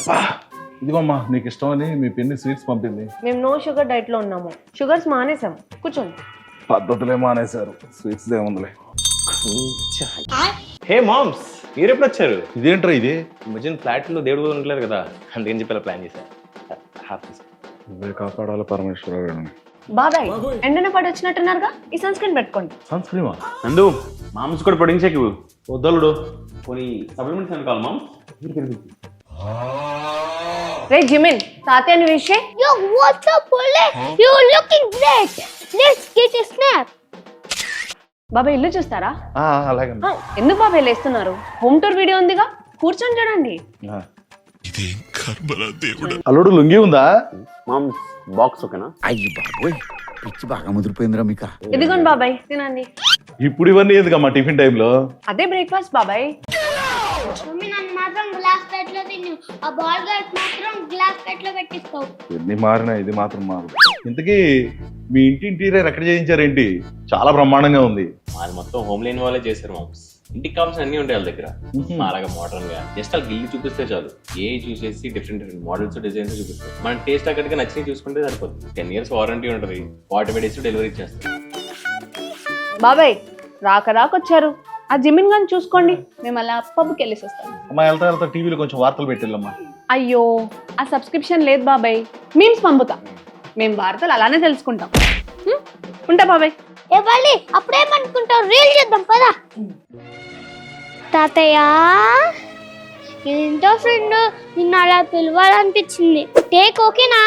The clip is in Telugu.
అబ్బా ఇదిగోమ్మా నీకు ఇష్టమని మీ పిన్ని స్వీట్స్ పంపింది. మేము నో షుగర్ డైట్ లో ఉన్నాము, షుగర్స్ మానేసాం. కూర్చోండి. పద్ధతులే మానేశారు, స్వీట్స్ ఏముందిలే. హే మామ్స్, మీరు ఎప్పుడు వచ్చారు? ఇదేంట్రా ఇది? మధ్యన ఫ్లాట్ లో దేవుడు కూడా ఉండలేదు కదా, అందుకని చెప్పి ప్లాన్ చేశారు. నువ్వే కాపాడాలి పరమేశ్వర. బాబాయ్ ఎండన పడి వచ్చినట్టున్నారుగా, ఈ సన్ స్క్రీన్ పెట్టుకోండి. సన్ స్క్రీమా? నందు మామ్స్ కూడా పొడించాకి వద్దలుడు కొన్ని సప్లిమెంట్స్ అనుకోవాలి మామ్. రే జిమిన్, తాతయ్యని విషయం. Yo, what's up, Pole? You're looking great. Let's get a snap. బాబాయ్ ఇల్లు చూస్తారా? అలాగే. ఎందుకు బాబాయ్ లేస్తున్నారు? హోమ్ టూర్ వీడియో ఉందిగా, కూర్చొని చూడండి. అల్లుడు లుంగి ఉందా? మామ్స్ బాక్స్ ఓకేనా? అయ్యి బాబోయ్, పిచ్చి బాగా ముదిరిపోయిందిరా మీకు. ఇదిగోండి బాబాయ్, తినండి. ఇప్పుడు ఇవన్నీ ఎందుకమ్మా టిఫిన్ టైంలో? అదే బ్రేక్ఫాస్ట్ బాబాయ్. మమ్మీ నన్ను మాత్రం గ్లాస్ ప్లేట్ లో తిను, ఆ బాల్ గర్ల్స్ మాత్రం గ్లాస్ ప్లేట్ లో పెట్టిస్తావు. ఎన్ని మారినా ఇది మాత్రం మారదు. ఇంతకీ మీ ఇంటి ఇంటీరియర్ ఎక్కడ చేయించారేంటి? చాలా బ్రహ్మాండంగా ఉంది. అది మొత్తం హోమ్ లేని వాళ్ళే చేశారు మామ్స్. ఇంటికి కావాల్సిన అన్ని ఉంటాయి వాళ్ళ దగ్గర. అలాగా మోడర్న్ గా జస్ట్ వాళ్ళకి ఇల్లు చూపిస్తే చాలు, ఏ చూసేసి డిఫరెంట్ మోడల్స్ డిజైన్స్ చూపిస్తారు. మన టేస్ట్ అక్కడికి నచ్చినవి చూసుకుంటే సరిపోతుంది. 10 years వారంటీ ఉంటుంది, 45 days డెలివరీ ఇచ్చేస్తారు. బాబాయ్ రాకొచ్చారు, ఆ జిమిన్ గాని చూసుకోండి, మేము అలా పబ్కి వెళ్ళేసి వస్తాం. అమ్మా వెళ్తా టీవీలో కొంచెం వార్తలు పెట్టిల్లమ్మా. అయ్యో ఆ సబ్స్క్రిప్షన్ లేదు బాబాయ్, మీమ్స్ పంపుతా, మేము వార్తలు అలానే తెలుసుకుంటాం. ఉంటా బాబాయ్. ఏ వాళ్ళు అప్పుడేమనుకుంటావు, రీల్ చేద్దాం పదా. తాతయ్య ఏంటో ఫ్రెండ్ నిన్ను అలా పిలవాలనిపించింది, టేక్ ఓకేనా?